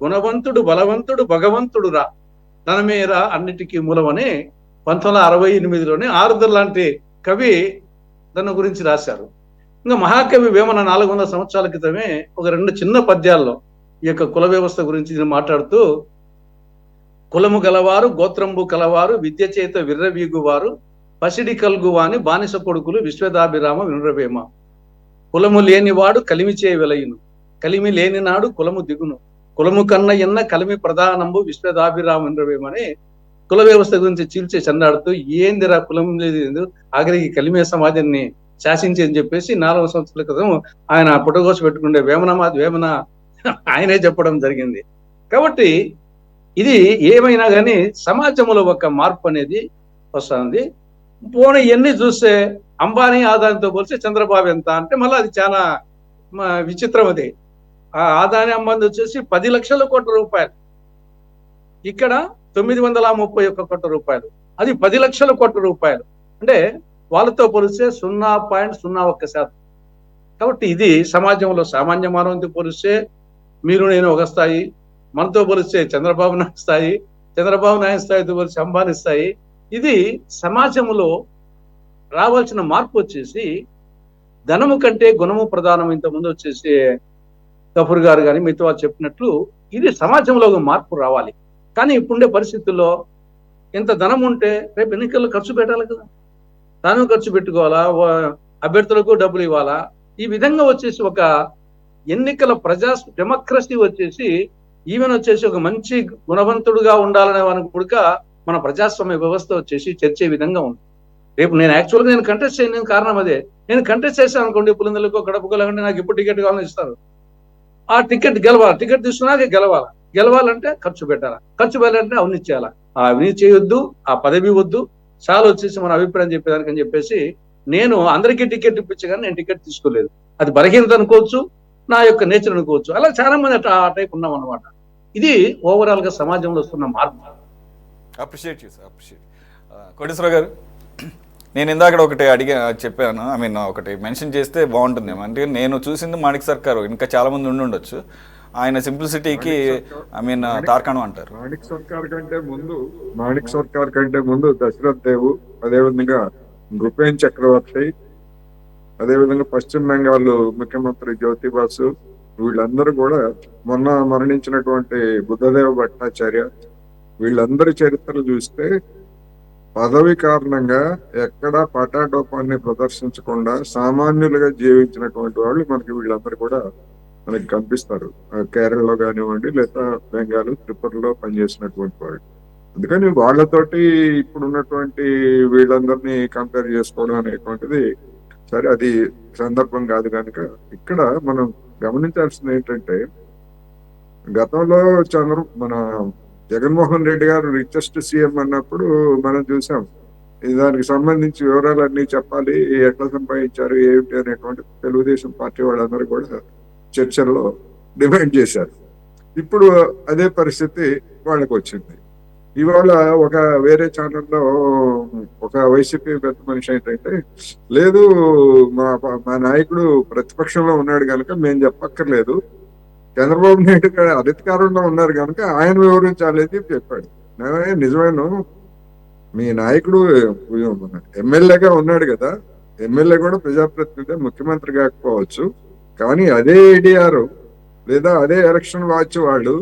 గుణవంతుడు బలవంతుడు భగవంతుడు రా, ధనమేరా అన్నిటికీ మూలమని 1968లోనే ఆరుద్ర లాంటి కవి దాని గురించి రాశారు. ఇంకా మహాకవి వేమన 400 సంవత్సరాల క్రితమే ఒక 2 చిన్న పద్యాల్లో ఈ యొక్క కుల వ్యవస్థ గురించి మాట్లాడుతూ, కులము గలవారు గోత్రంబు కలవారు విద్య చేత విర్రవీగువారు పసిడి కల్గువాని బానిస కొడుకులు విశ్వదాభిరామ వినురవేమ, కులము లేనివాడు కలిమి చే వెలయును, కలిమి లేని నాడు కులము దిగును, కులము కన్న ఎన్న కలిమి ప్రధానంబు విశ్వదాభిరామ వినురవేమని కుల వ్యవస్థ గురించి చీల్చే చండాడుతూ, ఏందిరా కులం లేదు, ఆఖరికి కలిమే సమాజాన్ని శాసించేదని చెప్పేసి 400 సంవత్సరాల క్రితం ఆయన పుట్టగోస పెట్టుకుంటే వేమన ఆయనే చెప్పడం జరిగింది. కాబట్టి ఇది ఏమైనా కానీ సమాజంలో ఒక మార్పు అనేది వస్తుంది. పోనీ ఇవన్నీ చూస్తే అంబానీ ఆదానితో పోలిస్తే చంద్రబాబు ఎంత అంటే మళ్ళీ అది చాలా విచిత్రం. అది ఆ ఆదాని అంబానీ వచ్చేసి 10 లక్షల కోట్ల రూపాయలు, ఇక్కడ 931 కోట్ల రూపాయలు, అది 10 లక్షల కోట్ల రూపాయలు. అంటే వాళ్ళతో పోలిస్తే 0.01%. కాబట్టి ఇది సమాజంలో సామాన్య మానవునితో పోలిస్తే మీరు నేను ఒక స్థాయి, మనతో పోలిస్తే చంద్రబాబు నాయుడు స్థాయి, చంద్రబాబు నాయుడు స్థాయితో పోలిస్తే అంబానీ స్థాయి. ఇది సమాజంలో రావాల్సిన మార్పు వచ్చేసి ధనము కంటే గుణము ప్రధానం. ఇంతకుముందు వచ్చేసి గఫూర్ గారు కానీ మిగతా వాళ్ళు చెప్పినట్లు ఇది సమాజంలో ఒక మార్పు రావాలి. కానీ ఇప్పుడుండే పరిస్థితుల్లో ఇంత ధనం ఉంటే రేపు ఎన్నికల్లో ఖర్చు పెట్టాలి కదా, తాను ఖర్చు పెట్టుకోవాలా, అభ్యర్థులకు డబ్బులు ఇవ్వాలా. ఈ విధంగా వచ్చేసి ఒక ఎన్నికల డెమోక్రసీ వచ్చేసి ఈవెన్ వచ్చేసి ఒక మంచి గుణవంతుడుగా ఉండాలనే వానికి కూడా మన ప్రజాస్వామ్య వ్యవస్థ వచ్చేసి చర్చే విధంగా ఉంది. రేపు నేను యాక్చువల్గా నేను కంటెస్ట్ చేయని కారణం అదే. నేను కంటెస్ట్ చేశాను అనుకోండి, పులిందలకు గడపకు లేకుంటే నాకు ఎప్పుడు టికెట్ కావాలని ఇస్తారు. ఆ టికెట్ గెలవాలి, టికెట్ తీసుకున్నాక గెలవాలంటే ఖర్చు పెట్టాలా, ఖర్చు పెట్టాలంటే అవినీతి చేయాలా. ఆ అవినీతి చేయొద్దు, ఆ పదవి వద్దు, చాలా వచ్చేసి మన అభిప్రాయం చెప్పేదానికి అని చెప్పేసి నేను అందరికీ టికెట్ ఇప్పించగానే నేను టికెట్ తీసుకోలేదు. అది బలహీనత అనుకోవచ్చు, నా యొక్క నేచర్ అనుకోవచ్చు. అలా చాలా మంది ఆ టైప్ ఉన్నాం అనమాట. ఇది ఓవరాల్ గా సమాజంలో వస్తున్న మార్పు. అప్రిషియేట్ చేశారు, అప్రిషియేట్. కోటేశ్వరరావు గారు, నేను ఇందాక ఒకటి చెప్పాను, ఒకటి మెన్షన్ చేస్తే బాగుంటుంది. అంటే నేను చూసింది మాణిక్ సర్కారు, ఇంకా చాలా మంది ఉండొచ్చు. ఆయన సింప్లిసిటీకి తార్కాణం అంటారు. మాణిక్ సర్కార్ కంటే ముందు దశరథ్ దేవు, అదేవిధంగా భూపేన్ చక్రవర్తి, అదేవిధంగా పశ్చిమ బెంగాల్ ముఖ్యమంత్రి జ్యోతి బాసు, వీళ్ళందరూ కూడా మొన్న మరణించినటువంటి బుద్ధదేవ భట్టాచార్య, వీళ్ళందరి చరిత్రలు చూస్తే పదవి కారణంగా ఎక్కడా పటాటోపాన్ని ప్రదర్శించకుండా సామాన్యులుగా జీవించినటువంటి వాళ్ళు మనకి వీళ్ళందరూ కూడా మనకి కనిపిస్తారు. కేరళలో కానివ్వండి, లేదా బెంగాల్, త్రిపురలో పనిచేసినటువంటి వాళ్ళు. అందుకని వాళ్ళతోటి ఇప్పుడు ఉన్నటువంటి వీళ్ళందరినీ కంపేర్ చేసుకోవడం అనేటువంటిది సరే, అది సందర్భం కాదు. కనుక ఇక్కడ మనం గమనించాల్సింది ఏంటంటే, గతంలో మన జగన్మోహన్ రెడ్డి గారు రిచెస్ట్ సీఎం అన్నప్పుడు మనం చూసాం. దానికి సంబంధించి వివరాలన్నీ చెప్పాలి, ఎట్లా సంపాదించారు ఏమిటి అనేటువంటి తెలుగుదేశం పార్టీ వాళ్ళందరూ కూడా చర్చల్లో డిమాండ్ చేశారు. ఇప్పుడు అదే పరిస్థితి వాళ్ళకి వచ్చింది. ఇవాళ ఒక వేరే ఛానల్లో ఒక వైసీపీ పెద్ద మనిషి ఏంటంటే, లేదు మా నాయకుడు ప్రతిపక్షంలో ఉన్నాడు కనుక మేము చెప్పక్కర్లేదు, చంద్రబాబు నాయుడు గారు అధికారంలో ఉన్నారు కనుక ఆయన వివరించాలని చెప్పాడు. నిజమేను, మీ నాయకుడు ఎమ్మెల్యేగా ఉన్నాడు కదా, ఎమ్మెల్యే కూడా ప్రజాప్రతినిధి, ముఖ్యమంత్రి కాకపోవచ్చు, కానీ అదే ఏడీఆర్ లేదా అదే ఎలక్షన్ వాచ్ వాళ్ళు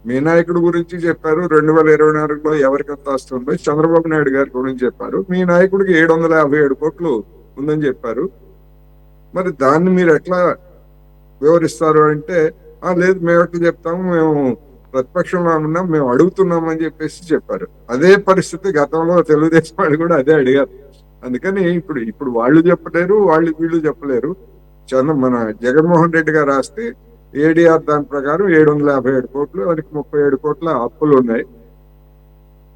మీ నాయకుడు గురించి చెప్పారు. 2024లో ఎవరికంత వస్తుందో చంద్రబాబు నాయుడు గారి గురించి చెప్పారు. మీ నాయకుడికి 757 కోట్లు ఉందని చెప్పారు. మరి దాన్ని మీరు ఎట్లా వివరిస్తారు అంటే, లేదు మేము ఎట్లా చెప్తాము, మేము ప్రతిపక్షంలో ఉన్నాం, మేము అడుగుతున్నామని చెప్పేసి చెప్పారు. అదే పరిస్థితి గతంలో తెలుగుదేశం వాళ్ళు కూడా అదే అడిగారు. అందుకని ఇప్పుడు వాళ్ళు చెప్పలేరు, వీళ్ళు చెప్పలేరు. మన జగన్మోహన్ రెడ్డి గారు రాస్తే ఏడీఆర్ దాని ప్రకారం 757 కోట్లు, ఆయనకి 37 కోట్ల అప్పులు ఉన్నాయి.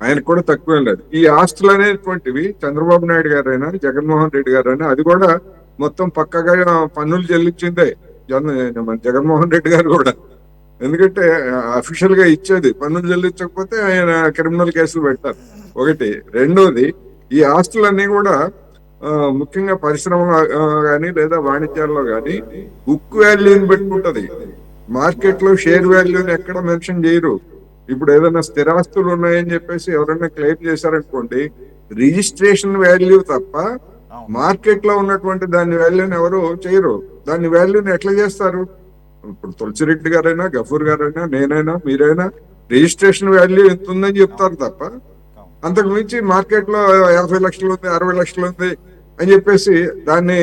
ఆయనకు కూడా తక్కువేం లేదు. ఈ ఆస్తులు అనేటువంటివి చంద్రబాబు నాయుడు గారైనా జగన్మోహన్ రెడ్డి గారైనా అది కూడా మొత్తం పక్కగా పన్నులు చెల్లించిందే జగన్మోహన్ రెడ్డి గారు కూడా. ఎందుకంటే అఫీషియల్ గా ఇచ్చేది, పన్నులు చెల్లించకపోతే ఆయన క్రిమినల్ కేసులు పెడతారు. ఒకటి. రెండోది, ఈ ఆస్తులన్నీ కూడా ముఖ్యంగా పరిశ్రమ గాని లేదా వాణిజ్యాల్లో గాని బుక్ వాల్యూని పెట్టుకుంటది. మార్కెట్ లో షేర్ వాల్యూని ఎక్కడ మెన్షన్ చేయరు. ఇప్పుడు ఏదైనా స్థిరాస్తులు ఉన్నాయని చెప్పేసి ఎవరైనా క్లెయిమ్ చేశారనుకోండి, రిజిస్ట్రేషన్ వాల్యూ తప్ప మార్కెట్ లో ఉన్నటువంటి దాని వాల్యూని ఎవరు చేయరు. దాని వాల్యూని ఎట్లా చేస్తారు? ఇప్పుడు తులసిరెడ్డి గారైనా, గఫూర్ గారైనా, నేనైనా, మీరైనా రిజిస్ట్రేషన్ వాల్యూ ఎంత ఉందని చెప్తారు తప్ప అంతకు మించి మార్కెట్ లో 50 లక్షలు ఉంది, 60 లక్షలు ఉంది అని చెప్పేసి దాన్ని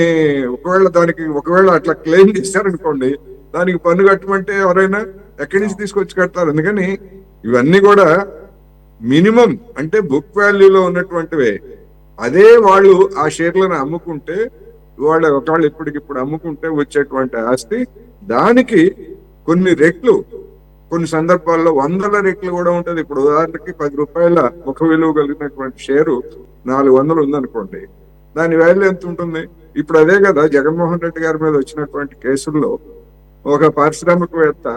ఒకవేళ అట్లా క్లెయిమ్ చేశారనుకోండి, దానికి పన్ను కట్టమంటే ఎవరైనా ఎక్కడి నుంచి తీసుకొచ్చి కడతారు. అందుకని ఇవన్నీ కూడా మినిమం అంటే బుక్ వాల్యూలో ఉన్నటువంటివే. అదే వాళ్ళు ఆ షేర్లను అమ్ముకుంటే, ఒకవేళ ఇప్పటికిప్పుడు అమ్ముకుంటే వచ్చేటువంటి ఆస్తి దానికి కొన్ని రెట్లు కొన్ని సందర్భాల్లో 100 రెట్లు కూడా ఉంటుంది. ఇప్పుడు ఉదాహరణకి 10 రూపాయల ముఖ విలువ కలిగినటువంటి షేరు 400 ఉందనుకోండి, దాని వాల్యూ ఎంత ఉంటుంది? ఇప్పుడు అదే కదా జగన్మోహన్ రెడ్డి గారి మీద వచ్చినటువంటి కేసుల్లో ఒక పారిశ్రామికవేత్త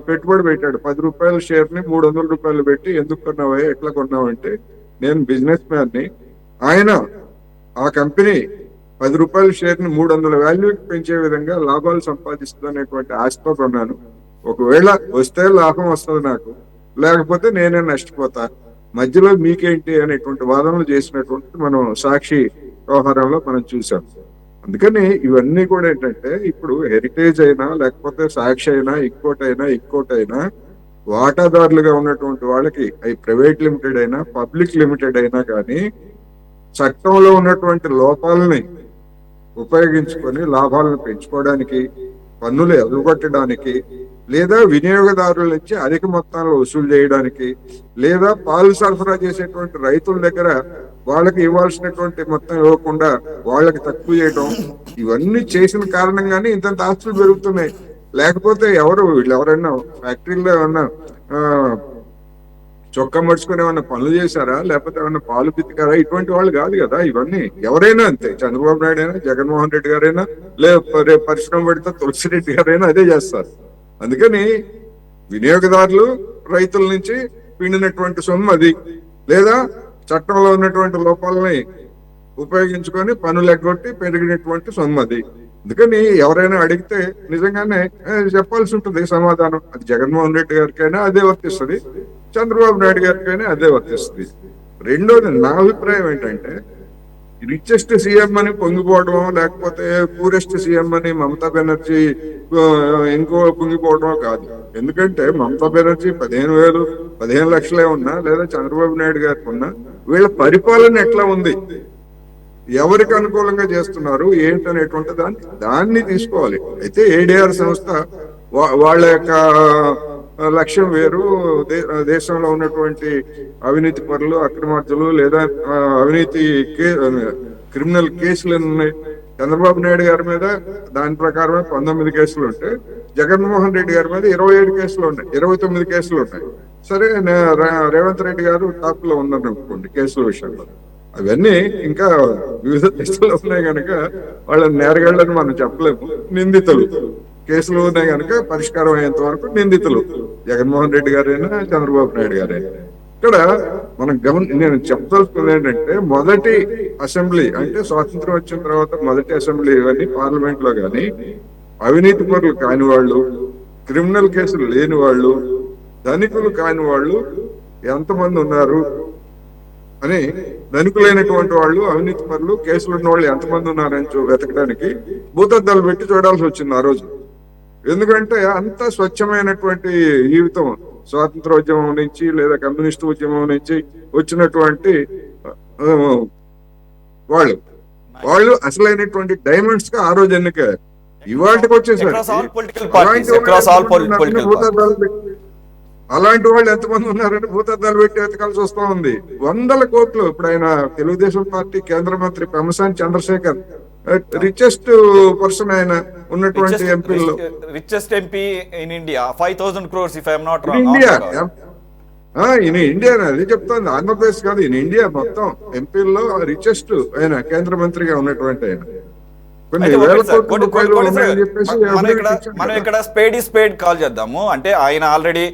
పెట్టుబడి పెట్టాడు. 10 రూపాయల షేర్ ని 300 రూపాయలు పెట్టి ఎందుకు కొన్నావా, ఎట్లా కొన్నావు అంటే, నేను బిజినెస్ మ్యాన్ ని, ఆయన ఆ కంపెనీ 10 రూపాయల షేర్ ని 300 వాల్యూకి పెంచే విధంగా లాభాలు సంపాదిస్తుంది అనేటువంటి ఆశతో కొన్నాను. ఒకవేళ వస్తే లాభం వస్తుంది నాకు, లేకపోతే నేనే నష్టపోతా, మధ్యలో మీకేంటి అనేటువంటి వాదనలు చేసినటువంటి మనం సాక్షి వ్యవహారంలో మనం చూసాం. అందుకని ఇవన్నీ కూడా ఏంటంటే, ఇప్పుడు హెరిటేజ్ అయినా లేకపోతే సాక్షి అయినా ఇంకోటైనా వాటాదారులుగా ఉన్నటువంటి వాళ్ళకి, అవి ప్రైవేట్ లిమిటెడ్ అయినా పబ్లిక్ లిమిటెడ్ అయినా కానీ చట్టంలో ఉన్నటువంటి లోపాలని ఉపయోగించుకొని లాభాలను పెంచుకోవడానికి, పన్నులు ఎదురుగొట్టడానికి, లేదా వినియోగదారుల నుంచి అధిక మొత్తాలను వసూలు చేయడానికి, లేదా పాలు సరఫరా చేసేటువంటి రైతుల దగ్గర వాళ్ళకి ఇవ్వాల్సినటువంటి మొత్తం ఇవ్వకుండా వాళ్ళకి తక్కువ చేయడం, ఇవన్నీ చేసిన కారణంగానే ఇంత ఆస్తులు పెరుగుతున్నాయి. లేకపోతే వీళ్ళు ఎవరైనా ఫ్యాక్టరీలో ఏమన్నా చొక్కా మడుచుకుని ఏమన్నా పనులు చేశారా, లేకపోతే ఏమన్నా పాలు పితికారా? ఇటువంటి వాళ్ళు కాదు కదా. ఇవన్నీ ఎవరైనా అంతే, చంద్రబాబు నాయుడు అయినా, జగన్మోహన్ రెడ్డి గారైనా, లేదా పరిశ్రమ పెడితే తులసిరెడ్డి గారైనా అదే చేస్తారు. అందుకని వినియోగదారులు రైతుల నుంచి పిండినటువంటి సొమ్ము అది, లేదా చట్టంలో ఉన్నటువంటి లోపాలని ఉపయోగించుకొని పన్నులు ఎగ్గొట్టి పెరిగినటువంటి సొమ్ము అది. అందుకని ఎవరైనా అడిగితే నిజంగానే చెప్పాల్సి ఉంటుంది సమాధానం. అది జగన్మోహన్ రెడ్డి గారికైనా అదే వర్తిస్తుంది, చంద్రబాబు నాయుడు గారికైనా అదే వర్తిస్తుంది. రెండోది నా అభిప్రాయం ఏంటంటే, రిచెస్ట్ సీఎం అని పొంగిపోవడం, లేకపోతే పూరెస్ట్ సీఎం అని మమతా బెనర్జీ ఇంకో పొంగిపోవడం కాదు. ఎందుకంటే మమతా బెనర్జీ 15 లక్షలే ఉన్నా, లేదా చంద్రబాబు నాయుడు గారికి ఉన్నా, వీళ్ళ పరిపాలన ఎట్లా ఉంది, ఎవరికి అనుకూలంగా చేస్తున్నారు ఏంటనేటువంటి దాన్ని తీసుకోవాలి. అయితే ఏడీఆర్ సంస్థ వాళ్ళ యొక్క లక్ష్యం వేరు. దేశంలో ఉన్నటువంటి అవినీతి పరులు, అక్రమార్జులు, లేదా అవినీతి క్రిమినల్ కేసులు ఉన్నాయి. చంద్రబాబు నాయుడు గారి మీద దాని ప్రకారమే 19 కేసులు ఉంటాయి, జగన్మోహన్ రెడ్డి గారి మీద 27 కేసులు ఉన్నాయి, 29 కేసులు ఉన్నాయి. సరే, రేవంత్ రెడ్డి గారు టాప్ లో ఉన్నారు అనుకోండి కేసుల విషయంలో. అవన్నీ ఇంకా వివిధ దేశాల్లో ఉన్నాయి కనుక వాళ్ళని నేరగాళ్ళని మనం చెప్పలేము. నిందితులు కేసులు ఉన్నాయి కనుక పరిష్కారం అయ్యేంత వరకు నిందితులు జగన్మోహన్ రెడ్డి గారైనా, చంద్రబాబు నాయుడు గారైనా. ఇక్కడ మనం నేను చెప్పదలుచుకుంది ఏంటంటే, మొదటి అసెంబ్లీ అంటే స్వాతంత్రం వచ్చిన తర్వాత మొదటి అసెంబ్లీ కానీ పార్లమెంట్ లో కానీ అవినీతి పరులు కాని వాళ్ళు, క్రిమినల్ కేసులు లేని వాళ్ళు, ధనికులు కాని వాళ్ళు ఎంతమంది ఉన్నారు అని, ధనికులైనటువంటి వాళ్ళు, అవినీతి పరులు, కేసులు ఉన్న వాళ్ళు ఎంతమంది ఉన్నారని వెతకడానికి భూతద్దాలు పెట్టి చూడాల్సి వచ్చింది ఆ రోజు. ఎందుకంటే అంత స్వచ్ఛమైనటువంటి జీవితం స్వాతంత్రోద్యమం నుంచి, లేదా కమ్యూనిస్టు ఉద్యమం నుంచి వచ్చినటువంటి వాళ్ళు అసలైనటువంటి డైమండ్స్ గా ఆ రోజు ఎన్నికయ్యారు. ఇవాళకి వచ్చేసరికి అలాంటి వాళ్ళు ఎంతమంది ఉన్నారని భూతద్దాలు పెట్టి వెతకాల్సి వస్తూ ఉంది. 100 కోట్లు. ఇప్పుడు ఆయన తెలుగుదేశం పార్టీ కేంద్ర మంత్రి పెమ్మసాని చంద్రశేఖర్ రిచెస్ట్ పర్సన్ ఆయన ఉన్నటువంటి ఎంపీల్లో, richest MP in India, 5,000 crores if I am not wrong. India అది చెప్తాను, ఆంధ్రప్రదేశ్ కాదు, ఇండియా మొత్తం ఎంపీల్లో రిచెస్ట్ ఆయన కేంద్ర మంత్రిగా ఉన్నటువంటి ఆయన. మనం ఇక్కడ స్పేడ్ కాల్ చేద్దాము. అంటే ఆయన ఆల్రెడీ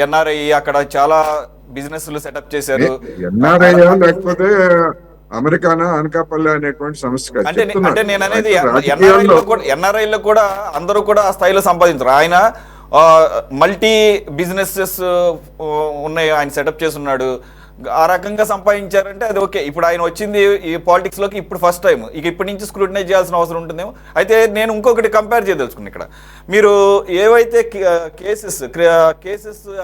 ఎన్ఆర్ఐ అక్కడ చాలా బిజినెస్లు సెటప్ చేశారు. ఎన్ఆర్ఐ లేకపోతే అమెరికానా, అనకాపల్లి అనేటువంటి సమస్య. అంటే నేను అనేది ఎన్ఆర్ఐలో కూడా అందరూ కూడా ఆ స్థాయిలో సంపాదించారు. ఆయన మల్టీ బిజినెసెస్ ఉన్నాయి, ఆయన సెటప్ చేస్తున్నాడు. ఆ రకంగా సంపాదించారంటే అది ఓకే. ఇప్పుడు ఆయన వచ్చింది ఈ పాలిటిక్స్ లోకి ఇప్పుడు ఫస్ట్ టైం, ఇక ఇప్పటి నుంచి స్క్రూటినైజ్ చేయాల్సిన అవసరం ఉంటుందేమో. అయితే నేను ఇంకొకటి కంపేర్ చేయదలుచుకున్నాను. ఇక్కడ మీరు ఏవైతే కేసెస్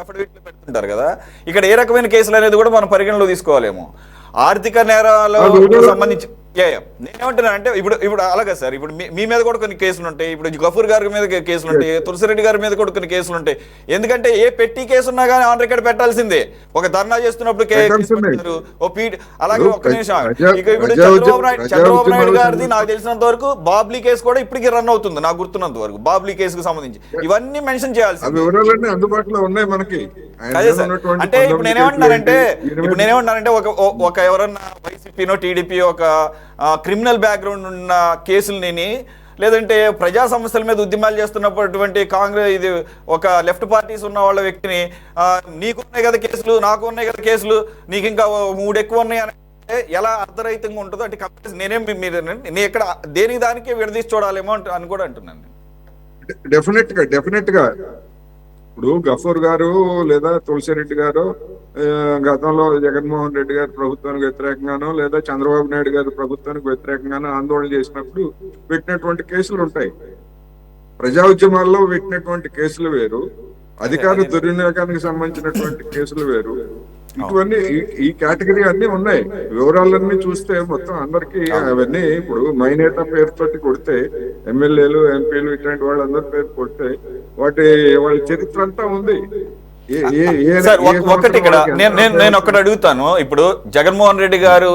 అఫిడవిట్లు పెడుతుంటారు కదా, ఇక్కడ ఏ రకమైన కేసులు అనేది కూడా మనం పరిగణలో తీసుకోవాలేమో. ఆర్థిక నేరాలకు సంబంధించి నేనేమంటున్నాను అంటే ఇప్పుడు అలాగే సార్, ఇప్పుడు మీ మీద కూడా కొన్ని కేసులు ఉంటాయి, ఇప్పుడు గఫూర్ గారి మీద కేసులు ఉంటాయి, తులసిరెడ్డి గారి మీద కూడా కొన్ని కేసులు ఉంటాయి. ఎందుకంటే ఏ పెట్టి కేసు ఉన్నా కానీ ఆన్ రికార్డ్ పెట్టాల్సిందే. ఒక ధర్నా చేస్తున్నప్పుడు అలాగే ఒక్క నిమిషం, ఇక ఇప్పుడు చంద్రబాబు నాయుడు గారిది నాకు తెలిసినంత వరకు బాబ్లీ కేసు కూడా ఇప్పటికీ రన్ అవుతుంది, నాకు గుర్తున్నంత వరకు బాబ్లీ కేసుకు సంబంధించి ఇవన్నీ మెన్షన్ చేయాల్సింది. అందుబాటులో ఉన్నాయి మనకి. అదే సార్, అంటే ఇప్పుడు నేనేమంటున్నానంటే ఒక ఎవరన్నా వైసీపీనో టీడీపీ ఒక క్రిమినల్ బ్యాక్గ్రౌండ్ ఉన్న కేసులని, లేదంటే ప్రజా సమస్యల మీద ఉద్యమాలు చేస్తున్నటువంటి కాంగ్రెస్ ఇది ఒక లెఫ్ట్ పార్టీస్ ఉన్న వాళ్ళ వ్యక్తిని నీకు ఉన్నాయి కదా కేసులు, నాకు ఉన్నాయి కదా కేసులు, నీకు ఇంకా 3 ఎక్కువ ఉన్నాయి అని ఎలా అర్ధరహితంగా ఉంటుందో అంటే నేను ఇక్కడ దేనికి దానికి విడదీసి చూడాలేమో అని కూడా అంటున్నాను. డెఫినెట్ గా ఇప్పుడు గఫూర్ గారు లేదా తులసిరెడ్డి గారు గతంలో జగన్మోహన్ రెడ్డి గారి ప్రభుత్వానికి వ్యతిరేకంగానో లేదా చంద్రబాబు నాయుడు గారి ప్రభుత్వానికి వ్యతిరేకంగానో ఆందోళన చేసినప్పుడు పెట్టినటువంటి కేసులు ఉంటాయి. ప్రజా ఉద్యమాల్లో పెట్టినటువంటి కేసులు వేరు, అధికార దుర్వినియోగానికి సంబంధించినటువంటి కేసులు వేరు. ఇటువన్నీ ఈ కేటగిరీ అన్ని ఉన్నాయి. వివరాలన్నీ చూస్తే మొత్తం అందరికి అవన్నీ ఇప్పుడు మైనేత పేరుతోటి కొడితే ఎమ్మెల్యేలు ఎంపీలు ఇట్లాంటి వాళ్ళందరి పేరు కొడితే వాళ్ళ చరిత్ర అంతా ఉంది. ఒకటి ఇక్కడ నేను ఒక్కటి అడుగుతాను, ఇప్పుడు జగన్మోహన్ రెడ్డి గారు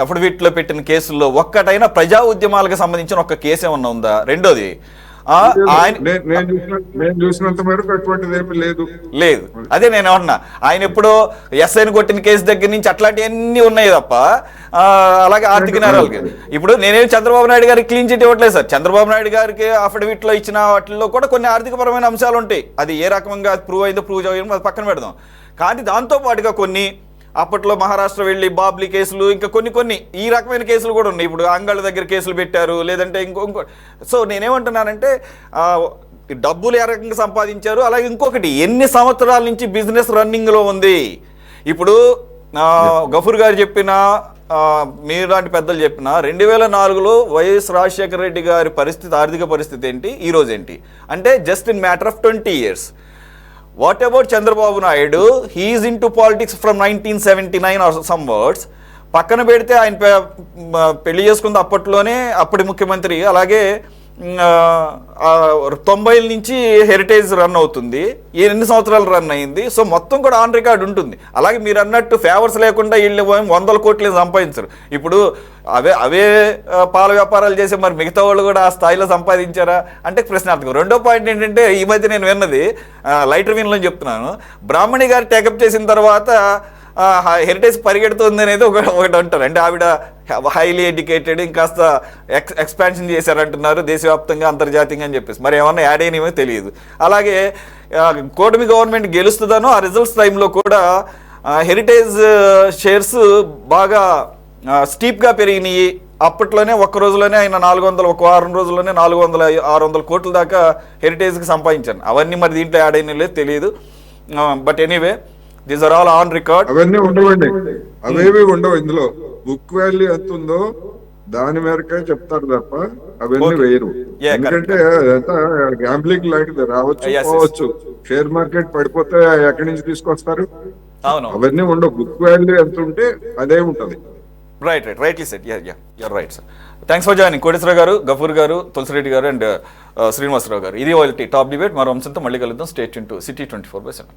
అఫిడవిట్ లో పెట్టిన కేసుల్లో ఒక్కటైనా ప్రజా ఉద్యమాలకు సంబంధించిన ఒక కేసు ఏమన్నా ఉందా? రెండోది నేను చూసినంత మేరకు అటువంటిది ఏమీ లేదు. అదే నేను ఏమన్నా ఆయన ఎప్పుడో ఎస్ఐని కొట్టిన కేసు దగ్గర నుంచి అట్లాంటివన్నీ ఉన్నాయి తప్ప అలాగే ఆర్థిక నేరాలకి ఇప్పుడు నేనేం చంద్రబాబు నాయుడు గారికి క్లీన్ చిట్ ఇవ్వట్లేదు సార్. చంద్రబాబు నాయుడు గారికి అఫిడవిట్ లో ఇచ్చిన వాటిల్లో కూడా కొన్ని ఆర్థికపరమైన అంశాలు ఉంటాయి. అది ఏ రకంగా ప్రూవ్ అయిందో ప్రూవ్ చేయడం అది పక్కన పెడదాం. కానీ దాంతో పాటుగా కొన్ని అప్పట్లో మహారాష్ట్ర వెళ్ళి బాబ్లీ కేసులు, ఇంకా కొన్ని ఈ రకమైన కేసులు కూడా ఉన్నాయి. ఇప్పుడు అంగళ్ళ దగ్గర కేసులు పెట్టారు, లేదంటే ఇంకో సో నేనేమంటున్నానంటే డబ్బులు ఏ రకంగా సంపాదించారు, అలాగే ఇంకొకటి ఎన్ని సంవత్సరాల నుంచి బిజినెస్ రన్నింగ్లో ఉంది. ఇప్పుడు గఫూర్ గారు చెప్పిన మీలాంటి పెద్దలు చెప్పిన 2004లో వైఎస్ రాజశేఖర రెడ్డి గారి పరిస్థితి, ఆర్థిక పరిస్థితి ఏంటి, ఈరోజు ఏంటి అంటే just in matter of 20 years. What about Chandrababu Naidu? He is into politics from 1979 or some words. పక్కన పెడితే ఆయన పెళ్లి చేసుకుంది అప్పట్లోనే అప్పటి ముఖ్యమంత్రి. అలాగే 90ల నుంచి హెరిటేజ్ రన్ అవుతుంది. ఎన్ని సంవత్సరాలు రన్ అయింది? సో మొత్తం కూడా ఆన్ రికార్డ్ ఉంటుంది. అలాగే మీరు అన్నట్టు ఫేవర్స్ లేకుండా వీళ్ళు 100 కోట్లు సంపాదించరు. ఇప్పుడు అవే పాల వ్యాపారాలు చేసే మరి మిగతా వాళ్ళు కూడా ఆ స్థాయిలో సంపాదించారా అంటే ప్రశ్నార్థకం. రెండో పాయింట్ ఏంటంటే ఈ మధ్య నేను విన్నది లైటర్ విన్లో చెప్తున్నాను, బ్రాహ్మణి గారు టేకప్ చేసిన తర్వాత హెరిటేజ్ పరిగెడుతుంది అనేది ఒకటి అంటారు. అంటే ఆవిడ హైలీ ఎడ్యుకేటెడ్, ఇంకాస్త ఎక్స్పాన్షన్ చేశారంటున్నారు దేశవ్యాప్తంగా అంతర్జాతీయంగా అని చెప్పేసి. మరి ఏమన్నా యాడ్ అయినవో తెలియదు. అలాగే కూటమి గవర్నమెంట్ గెలుస్తుందనో ఆ రిజల్ట్స్ టైంలో కూడా హెరిటేజ్ షేర్స్ బాగా స్టీప్గా పెరిగినాయి. అప్పట్లోనే ఒక్క రోజులోనే ఆయన ఒక వారం రోజుల్లోనే 400-600 కోట్ల దాకా హెరిటేజ్కి సంపాదించాను. అవన్నీ మరి దీంట్లో యాడ్ అయిన లేదు తెలియదు. But anyway these are all on record. అవన్నీ ఉండవండి, అవేవి ఉండవు. ఇందులో బుక్ వాల్యూ ఎంత ఉందో దాని మేరకే చెప్తారు తప్ప అవన్నీ వేయరు. ఎందుకంటే అదంతా గ్యాంబ్లింగ్ లాంటిది, రావచ్చు పోవచ్చు. షేర్ మార్కెట్ పడిపోతే ఎక్కడి నుంచి తీసుకొస్తారు? అవన్నీ ఉండవు. బుక్ వాల్యూ ఎంత ఉంటే అదే ఉంటది. Rightly set. You're right sir. Thanks for joining Koteswararao గారు, గఫూర్ గారు, తులసిరెడ్డి గారు అండ్ శ్రీనివాసరావు గారు. ఇది వాళ్ళ టాప్ డిబేట్. మరో అంశంతో మళ్ళీ కలుద్దాం. Stay tune to City 24/7.